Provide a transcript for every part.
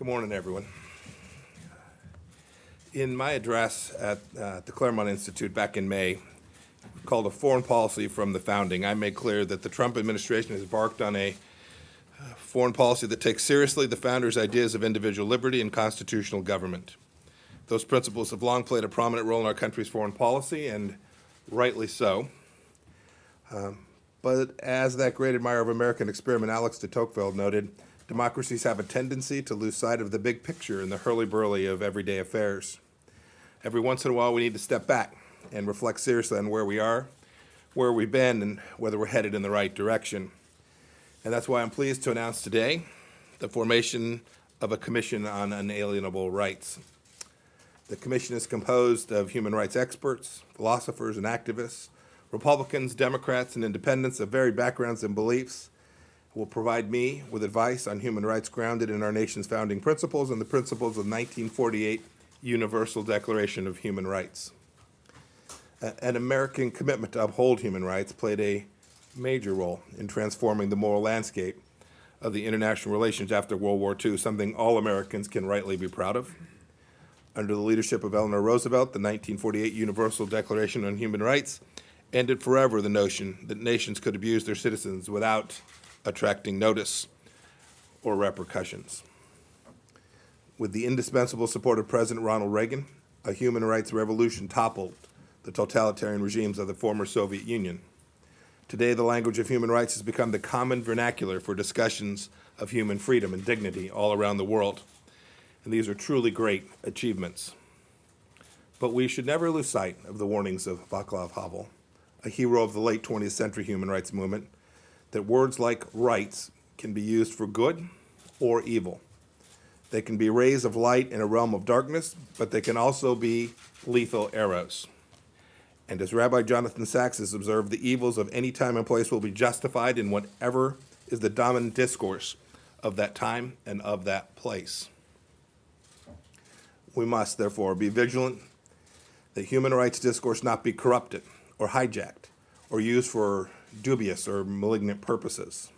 Good morning, everyone. In my address at the Claremont Institute back in May, called A Foreign Policy from the Founding, I made clear that the Trump administration has embarked on a foreign policy that takes seriously the founders' ideas of individual liberty and constitutional government. Those principles have long played a prominent role in our country's foreign policy, and rightly so. But as that great admirer of American experiment, Alex de Tocqueville, noted, democracies have a tendency to lose sight of the big picture in the hurly-burly of everyday affairs. Every once in a while, we need to step back and reflect seriously on where we are, where we've been, and whether we're headed in the right direction. And that's why I'm pleased to announce today the formation of a commission on unalienable rights. The commission is composed of human rights experts, philosophers, and activists, Republicans, Democrats, and independents of varied backgrounds and beliefs, will provide me with advice on human rights grounded in our nation's founding principles and the principles of the 1948 Universal Declaration of Human Rights. An American commitment to uphold human rights played a major role in transforming the moral landscape of the international relations after World War II, something all Americans can rightly be proud of. Under the leadership of Eleanor Roosevelt, the 1948 Universal Declaration on Human Rights ended forever the notion that nations could abuse their citizens without attracting notice or repercussions. With the indispensable support of President Ronald Reagan, a human rights revolution toppled the totalitarian regimes of the former Soviet Union. Today, the language of human rights has become the common vernacular for discussions of human freedom and dignity all around the world. And these are truly great achievements. But we should never lose sight of the warnings of Václav Havel, a hero of the late 20th century human rights movement, that words like rights can be used for good or evil. They can be rays of light in a realm of darkness, but they can also be lethal arrows. And as Rabbi Jonathan Sachs has observed, the evils of any time and place will be justified in whatever is the dominant discourse of that time and of that place. We must, therefore, be vigilant that human rights discourse not be corrupted or hijacked or used for dubious or malignant purposes.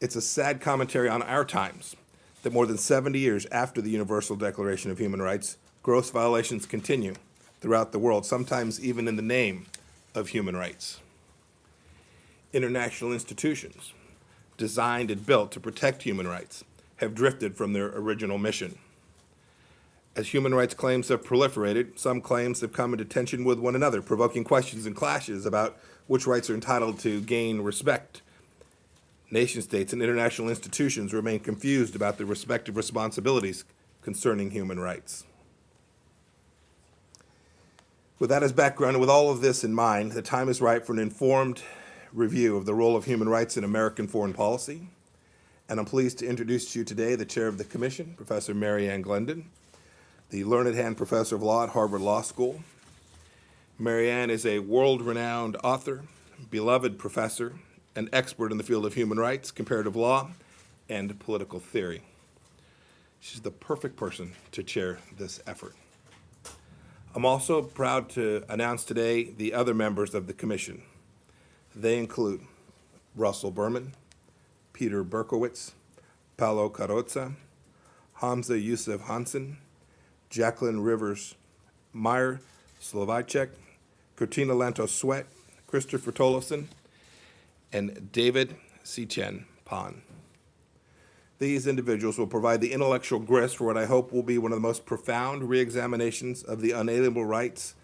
It's a sad commentary on our times that more than 70 years after the Universal Declaration of Human Rights, gross violations continue throughout the world, sometimes even in the name of human rights. International institutions designed and built to protect human rights have drifted from their original mission. As human rights claims have proliferated, some claims have come into tension with one another, provoking questions and clashes about which rights are entitled to gain respect. Nation states and international institutions remain confused about their respective responsibilities concerning human rights. With that as background, and with all of this in mind, the time is right for an informed review of the role of human rights in American foreign policy. And I'm pleased to introduce to you today the chair of the commission, Professor Mary Ann Glendon, the learned hand professor of law at Harvard Law School. Mary Ann is a world-renowned author, beloved professor, and expert in the field of human rights, comparative law, and political theory. She's the perfect person to chair this effort. I'm also proud to announce today the other members of the commission. They include Russell Berman, Peter Berkowitz, Paolo Carrozza, Hamza Yusuf Hansen, Jacqueline Rivers Meyer Slovacek, Katrina Lantos Sweat, Christopher Tolleson, and David Sichen Pan. These individuals will provide the intellectual grist for what I hope will be one of the most profound re-examinations of the unalienable rights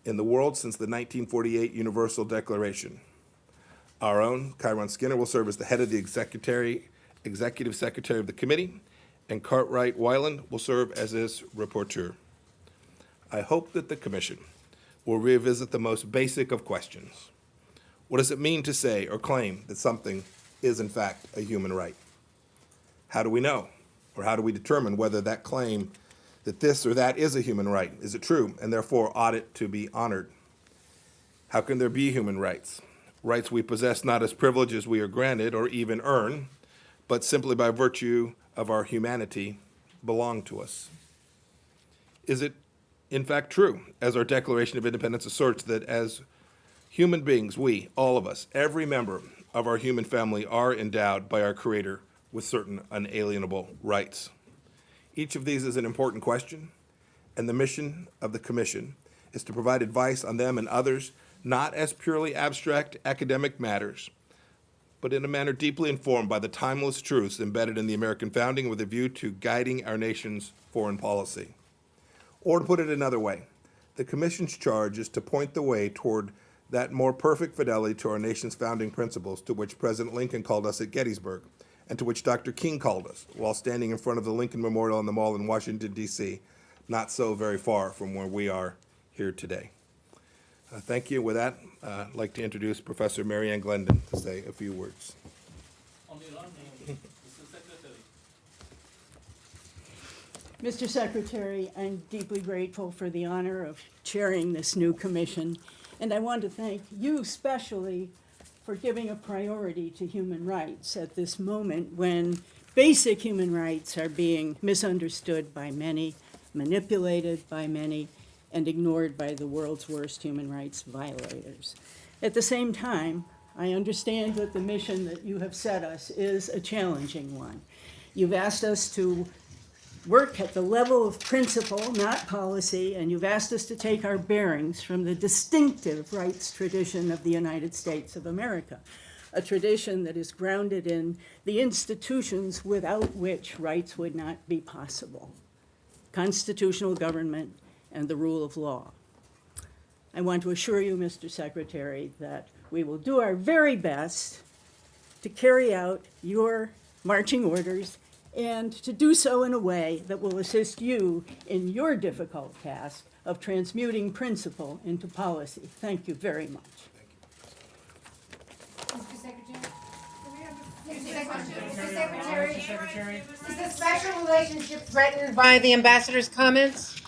in the world since the 1948 Universal Declaration. Our own Chiron Skinner will serve as the head of the executive secretary of the committee, and Cartwright Weiland will serve as his rapporteur. I hope that the commission will revisit the most basic of questions. What does it mean to say or claim that something is in fact a human right? How do we know, or how do we determine whether that claim that this or that is a human right? Is it true, and therefore ought it to be honored? How can there be human rights? Rights we possess not as privileges we are granted or even earn, but simply by virtue of our humanity belong to us. Is it in fact true, as our Declaration of Independence asserts, that as human beings, we, all of us, every member of our human family are endowed by our Creator with certain unalienable rights? Each of these is an important question, and the mission of the Commission is to provide advice on them and others, not as purely abstract academic matters, but in a manner deeply informed by the timeless truths embedded in the American founding with a view to guiding our nation's foreign policy. Or to put it another way, the Commission's charge is to point the way toward that more perfect fidelity to our nation's founding principles to which President Lincoln called us at Gettysburg, and to which Dr. King called us while standing in front of the Lincoln Memorial on the Mall in Washington, D.C., not so very far from where we are here today. Thank you. With that, I'd like to introduce Professor Mary Ann Glendon to say a few words. On the alarm, Mr. Secretary. Mr. Secretary, I'm deeply grateful for the honor of chairing this new commission, and I want to thank you especially for giving a priority to human rights at this moment when basic human rights are being misunderstood by many, manipulated by many, and ignored by the world's worst human rights violators. At the same time, I understand that the mission that you have set us is a challenging one. You've asked us to work at the level of principle, not policy, and you've asked us to take our bearings from the distinctive rights tradition of the United States of America, a tradition that is grounded in the institutions without which rights would not be possible: constitutional government and the rule of law. I want to assure you, Mr. Secretary, that we will do our very best to carry out your marching orders and to do so in a way that will assist you in your difficult task of transmuting principle into policy. Thank you very much. Mr. Secretary? Mr. Secretary? Is the special relationship threatened by the ambassador's comments?